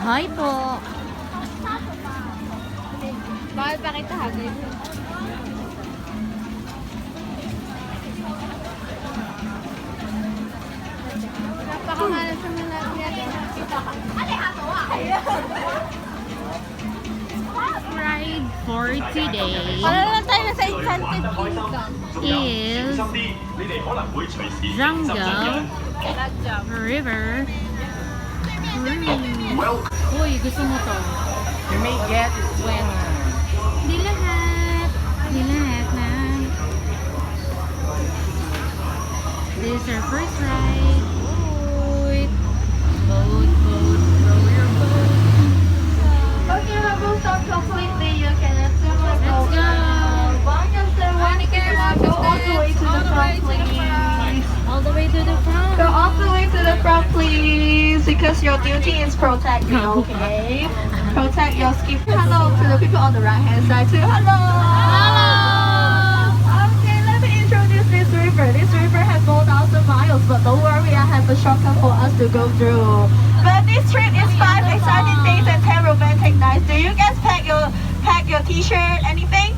Hi po. Bakit pa kita hagay? Napakamalas ng mga natin. Ride for today Wala lang tayo sa Enchanted Kingdom. is Jungle River Cruise. Uy, gusto mo to? You may get when Di lahat. Di lahat na. This is our first ride. Uy. Boat, boat, row your boat. Okay, we'll stop completely. You can assume Let's go. Long as the one can go all the way to the front, please. All the way to the front. Go all the way to the front, please, because your duty is protecting, okay? Protect your skin. Hello to the people on the right-hand side too. Hello! Okay, let me introduce this river. This river has 4,000 miles, but don't worry, I have a shortcut for us to go through. But this trip is 5 exciting days and 10 romantic nights. Do you guys pack your t-shirt, anything?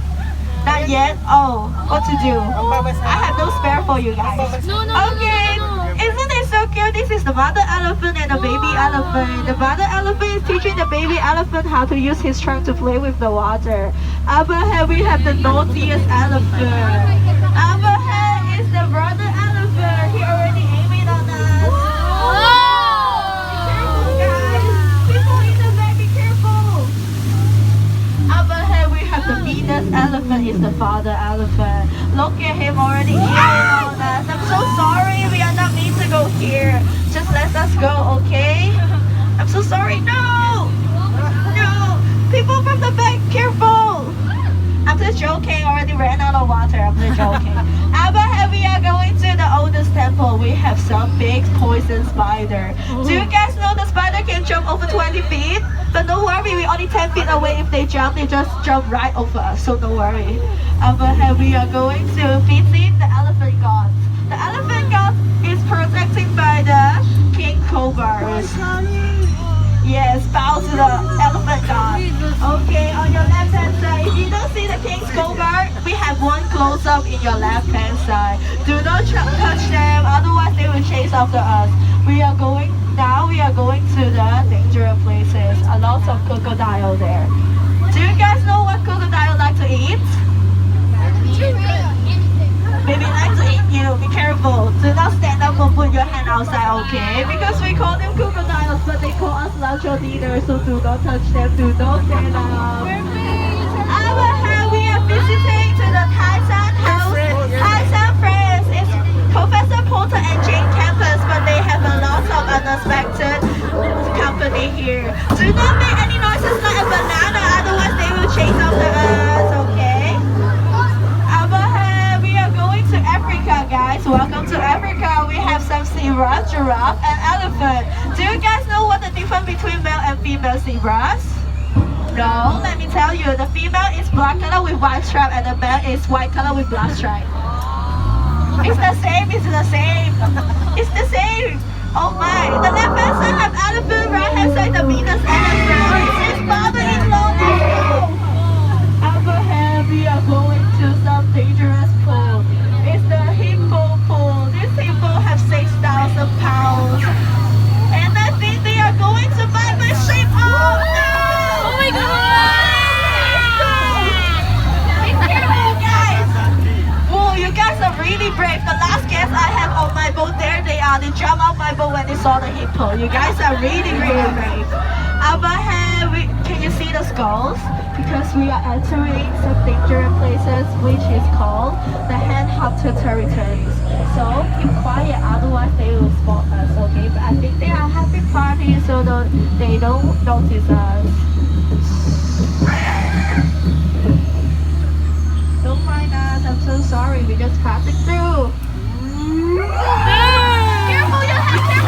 Not yet? Oh, what to do? I have no spare for you guys. No, no, Okay, no, no, no, no. isn't it so cute? This is the mother elephant and the baby elephant. The mother elephant is teaching the baby elephant how to use his trunk to play with the water. Over here we have the naughtiest elephant. Over here is the brother elephant. He already aiming on us. Careful, guys. People in the back, be careful. Over here we have the meanest elephant. Is the father elephant. Look at him already aiming on us. I'm so sorry. We are not meant to go here. Just let us go, okay? I'm so sorry. No! No! People from the back, careful! I'm just joking. Already ran out of water. I'm just joking. Over here we are going to the oldest temple. We have some big poison spider. Do you guys know the spider can jump over 20 feet? But don't worry, we're only 10 feet away. If they just jump right over us. So don't worry. Over here we are going to visit the elephant god. The elephant god is protected by the king cobras. Yes, bow to the elephant god. Okay, on your left hand side, if you don't see the king's cobra, we have one close up in your left hand side. Do not touch them, otherwise they will chase after us. We are going to the dangerous places. A lot of crocodile there. Do you guys know what crocodile like to eat? Maybe like to eat you. Be careful. Do not stand up or put your hand outside, okay? Because we call them crocodiles, but they call us lunch eaters, so do not touch them. Do not stand up. Over here we are visiting to the Taisan house. Taisan friends. It's Professor Porter and Jane campus, but they have a lot of unexpected company here. Do not make any noises like a banana, otherwise they will chase after us, okay? Over here we are going to Africa, guys. Welcome to Africa. We have some zebra, giraffe, and elephant. Do you guys know what the difference between male and female zebras? No, let me tell you. The female is black color with white stripe, and the male is white color with black stripe. It's the same. It's the same. It's the same. Oh my! The left hand side have elephant, right hand side the meanest elephant. It's his father-in-law. Let's go. Over here we are going to some dangerous pool. It's the hippo pool. This hippo has 6,000 pounds, and I think they are going to bite my shape off. No! Oh my god! Be careful, guys. Whoa, you guys are really brave. The last guest I have on my boat, there they are. They jump out my boat when they saw the hippo. You guys are really, really brave. Over here, can you see the skulls? Because we are entering some dangerous places, which is called the hand-hunter territories. So keep quiet, otherwise they will spot us, okay? But I think they are having parties, so they don't notice us. Don't mind us, I'm so sorry, we're just passing through. Careful, you have to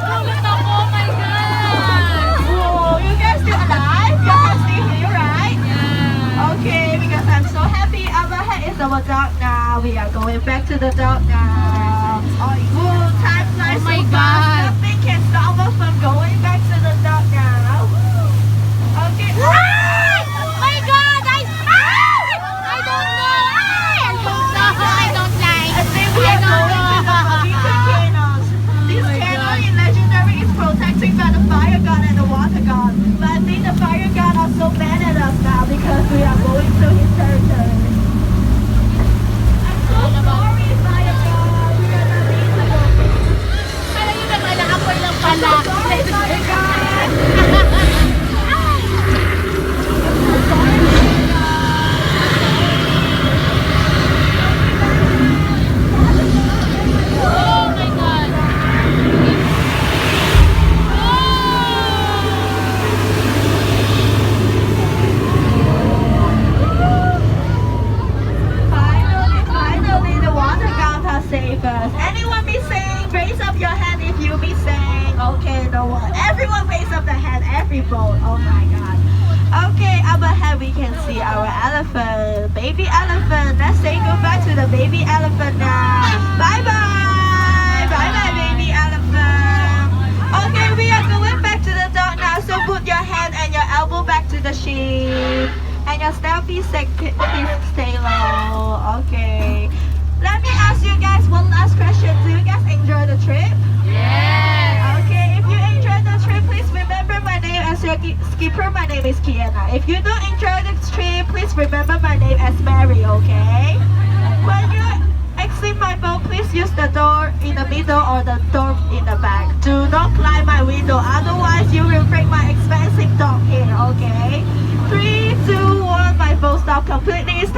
Oh my god! Whoa, you guys still alive? You guys still here, right? Yeah. Okay, because I'm so happy. Over here is our dog now. We are going back to the dog now. Whoa, time flies Oh my so God. fast. Nothing can stop us from going back to the dog now. the hand every boat. Oh my god. Okay, up ahead we can see our elephant, baby elephant. Let's say goodbye to the baby elephant now. Bye bye, bye bye, baby elephant. Okay, we are going back to the dock now. So put your hand and your elbow back to the ship, and your selfie stick, please stay low. Okay. Let me ask you guys one last question. Do you guys enjoy the trip? Yes. Okay, if you enjoyed the trip, please remember my name as your skipper. My name is Kiana. If you don't enjoy the trip, please remember my name as Mary, okay? When you exit my boat, please use the door in the middle or the door in the back. Do not climb my window, otherwise you will break my expensive dog here, okay? 3, 2, 1, my boat stopped completely. It's time